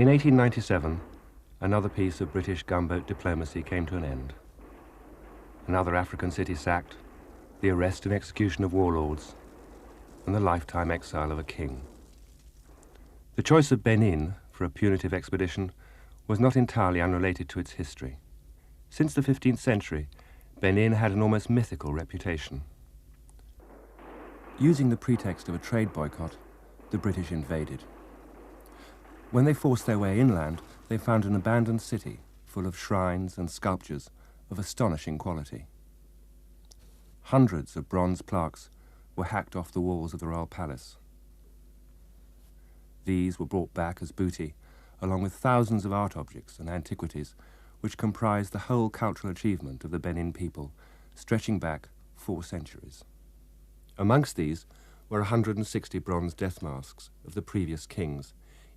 In 1897, another piece of British gunboat diplomacy came to an end. Another African city sacked, the arrest and execution of warlords, and the lifetime exile of a king. The choice of Benin for a punitive expedition was not entirely unrelated to its history. Since the 15th century, Benin had an almost mythical reputation. Using the pretext of a trade boycott, the British invaded. When they forced their way inland, they found an abandoned city full of shrines and sculptures of astonishing quality. Hundreds of bronze plaques were hacked off the walls of the royal palace. These were brought back as booty, along with thousands of art objects and antiquities, which comprised the whole cultural achievement of the Benin people, stretching back 4 centuries. Amongst these were 160 bronze death masks of the previous kings,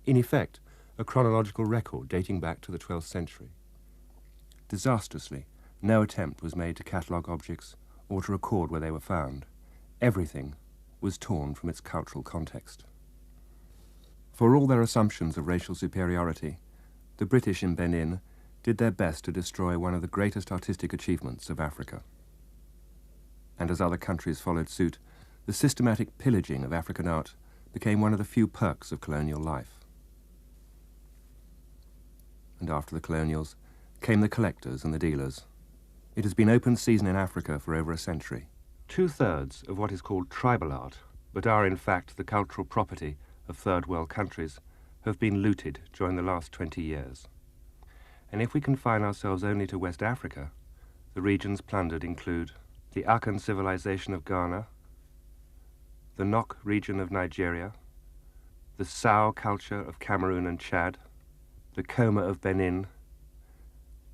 in effect a chronological record dating back to the 12th century. Disastrously, no attempt was made to catalogue objects or to record where they were found. Everything was torn from its cultural context. For all their assumptions of racial superiority, the British in Benin did their best to destroy one of the greatest artistic achievements of Africa. And as other countries followed suit, the systematic pillaging of African art became one of the few perks of colonial life. And after the colonials came the collectors and the dealers. It has been open season in Africa for over a century. 2/3 of what is called tribal art, but are in fact the cultural property of third world countries, have been looted during the last 20 years. And if we confine ourselves only to West Africa, the regions plundered include the Akan civilization of Ghana, the Nok region of Nigeria, the Sao culture of Cameroon and Chad, the Koma of Benin,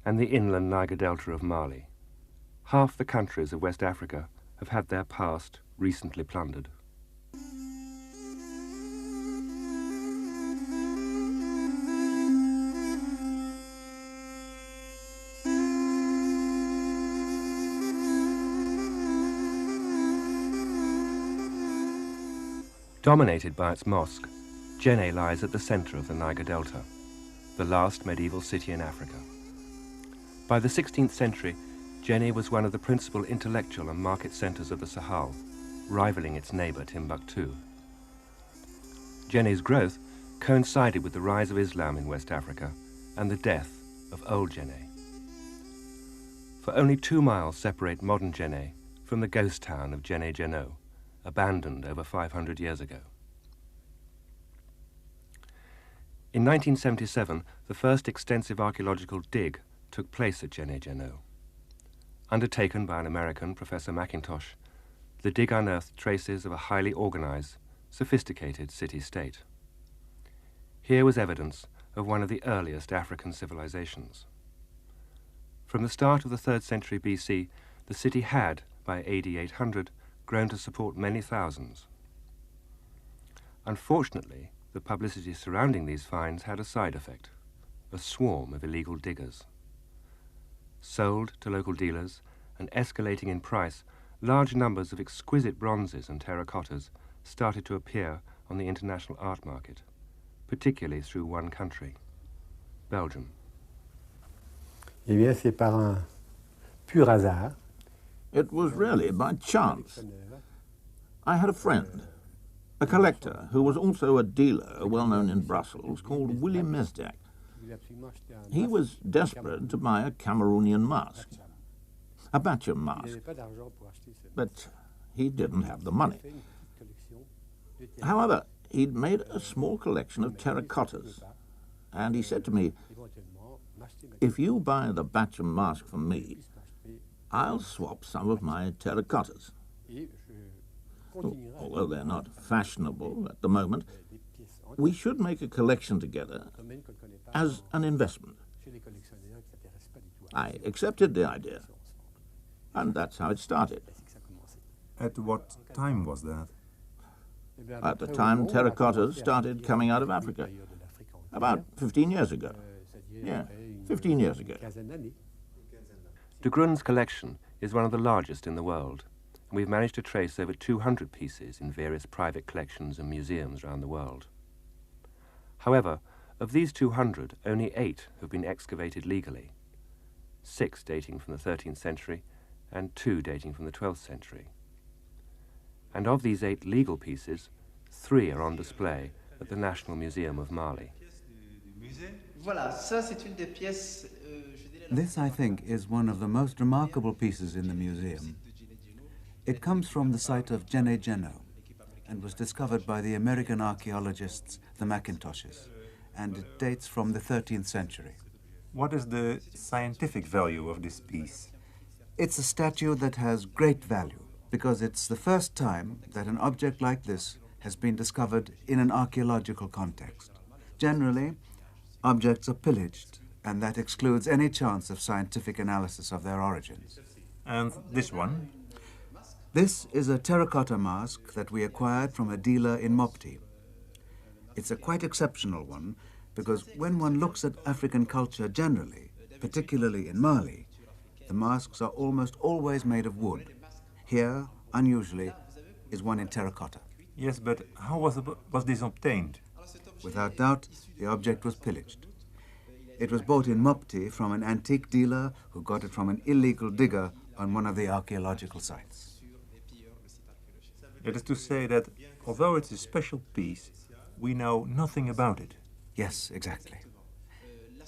and the inland Niger Delta of Mali. Half the countries of West Africa have had their past recently plundered. Dominated by its mosque, Djenné lies at the center of the Niger Delta, the last medieval city in Africa. By the 16th century, Djenné was one of the principal intellectual and market centers of the Sahel, rivaling its neighbor Timbuktu. Djenné's growth coincided with the rise of Islam in West Africa and the death of old Djenné. For only 2 miles separate modern Djenné from the ghost town of Djenné-Djenno, abandoned over 500 years ago. In 1977, the first extensive archaeological dig took place at Djenné-Djenno. Undertaken by an American, Professor McIntosh, the dig unearthed traces of a highly organized, sophisticated city-state. Here was evidence of one of the earliest African civilizations. From the start of the 3rd century BC, the city had, by AD 800, grown to support many thousands. Unfortunately, the publicity surrounding these finds had a side effect: a swarm of illegal diggers. Sold to local dealers and escalating in price, large numbers of exquisite bronzes and terracottas started to appear on the international art market, particularly through one country, Belgium. Eh bien, c'est par un pur hasard. It was really by chance. I had a friend, a collector who was also a dealer well known in Brussels, called Willy Mesdak. He was desperate to buy a Cameroonian mask, a Bacha mask, but he didn't have the money. However, he'd made a small collection of terracottas, and he said to me, "If you buy the Bacha mask from me, I'll swap some of my terracottas." Although they're not fashionable at the moment, we should make a collection together as an investment. I accepted the idea, and that's how it started. At what time was that? At the time terracottas started coming out of Africa, about 15 years ago. Yeah, 15 years ago. De Grun's collection is one of the largest in the world, and we've managed to trace over 200 pieces in various private collections and museums around the world. However, Of these 200, only 8 have been excavated legally, 6 dating from the 13th century and 2 dating from the 12th century. And of these 8 legal pieces, 3 are on display at the National Museum of Mali. This, I think, is one of the most remarkable pieces in the museum. It comes from the site of Djenné and was discovered by the American archaeologists, the Macintoshes, and it dates from the 13th century. What is the scientific value of this piece? It's a statue that has great value because it's the first time that an object like this has been discovered in an archaeological context. Generally, objects are pillaged, and that excludes any chance of scientific analysis of their origins. And this one? This is a terracotta mask that we acquired from a dealer in Mopti. It's a quite exceptional one because when one looks at African culture generally, particularly in Mali, the masks are almost always made of wood. Here, unusually, is one in terracotta. Yes, but how was this obtained? Without doubt, the object was pillaged. It was bought in Mopti from an antique dealer who got it from an illegal digger on one of the archaeological sites. That is to say that, although it's a special piece, we know nothing about it. Yes, exactly.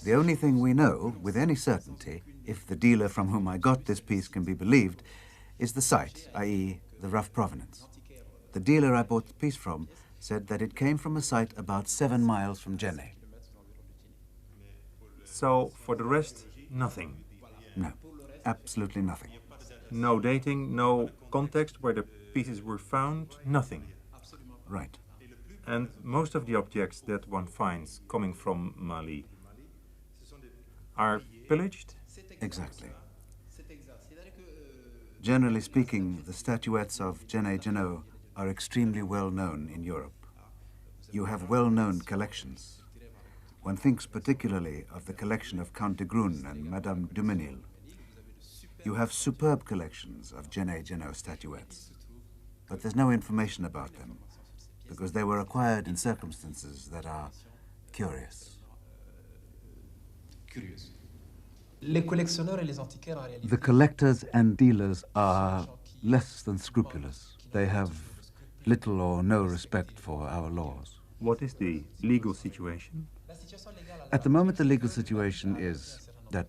The only thing we know, with any certainty, if the dealer from whom I got this piece can be believed, is the site, i.e. the rough provenance. The dealer I bought the piece from said that it came from a site about 7 miles from Djenné. So, for the rest, nothing? No, absolutely nothing. No dating, no context where the pieces were found, nothing? Right. And most of the objects that one finds coming from Mali are pillaged? Exactly. Generally speaking, the statuettes of Djenné are extremely well known in Europe. You have well-known collections. One thinks particularly of the collection of Count de Grun and Madame Dumenil. You have superb collections of Djenné statuettes, but there's no information about them because they were acquired in circumstances that are curious. The collectors and dealers are less than scrupulous. They have little or no respect for our laws. What is the legal situation? At the moment, the legal situation is that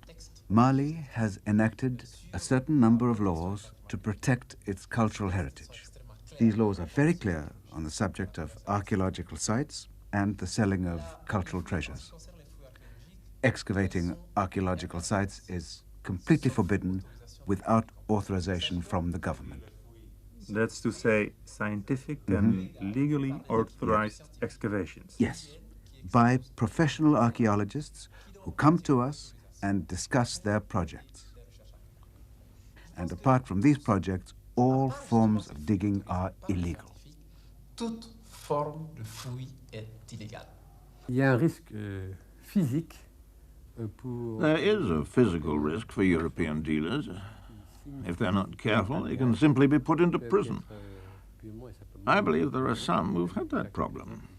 Mali has enacted a certain number of laws to protect its cultural heritage. These laws are very clear on the subject of archaeological sites and the selling of cultural treasures. Excavating archaeological sites is completely forbidden without authorization from the government. That's to say, scientific and legally authorized excavations. Yes, by professional archaeologists who come to us and discuss their projects. And apart from these projects, all forms of digging are illegal. Toute forme de fouille est illégale. Il y a un risque physique pour... There is a physical risk for European dealers. If they're not careful, they can simply be put into prison. I believe there are some who've had that problem.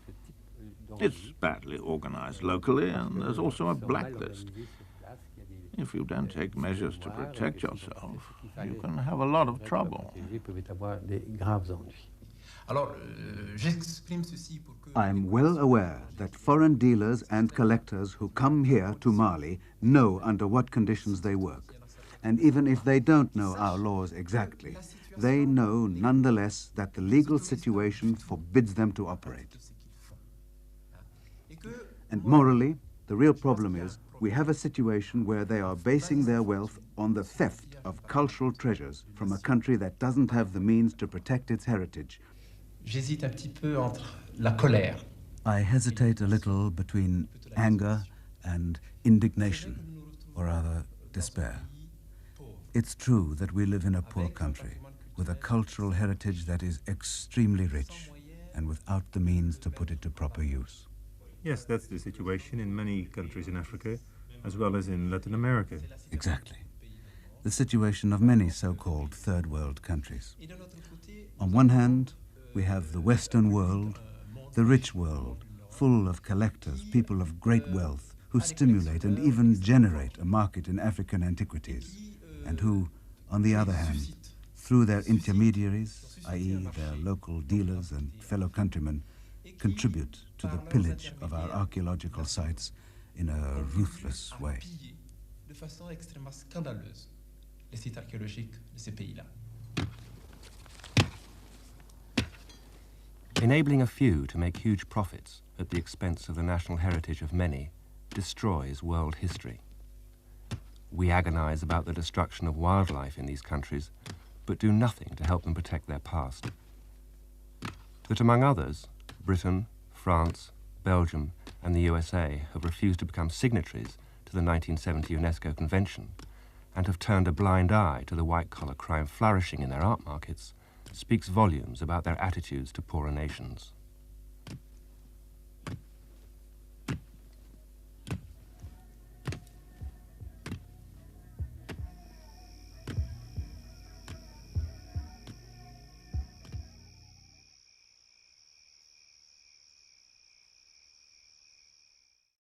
It's badly organized locally, and there's also a blacklist. If you don't take measures to protect yourself, you can have a lot of trouble. I am well aware that foreign dealers and collectors who come here to Mali know under what conditions they work. And even if they don't know our laws exactly, they know nonetheless that the legal situation forbids them to operate. And morally, the real problem is we have a situation where they are basing their wealth on the theft of cultural treasures from a country that doesn't have the means to protect its heritage. J'hésite un petit peu entre la colère. I hesitate a little between anger and indignation, or rather despair. It's true that we live in a poor country with a cultural heritage that is extremely rich and without the means to put it to proper use. Yes, that's the situation in many countries in Africa, as well as in Latin America. Exactly. The situation of many so-called third world countries. On one hand, we have the Western world, the rich world, full of collectors, people of great wealth, who stimulate and even generate a market in African antiquities, and who, on the other hand, through their intermediaries, i.e. their local dealers and fellow countrymen, contribute to the pillage of our archaeological sites in a ruthless way. De façon extrêmement scandaleuse les sites archéologiques de ces pays-là. Enabling a few to make huge profits at the expense of the national heritage of many destroys world history. We agonize about the destruction of wildlife in these countries, but do nothing to help them protect their past. That, among others, Britain, France, Belgium, and the USA have refused to become signatories to the 1970 UNESCO Convention and have turned a blind eye to the white-collar crime flourishing in their art markets speaks volumes about their attitudes to poorer nations.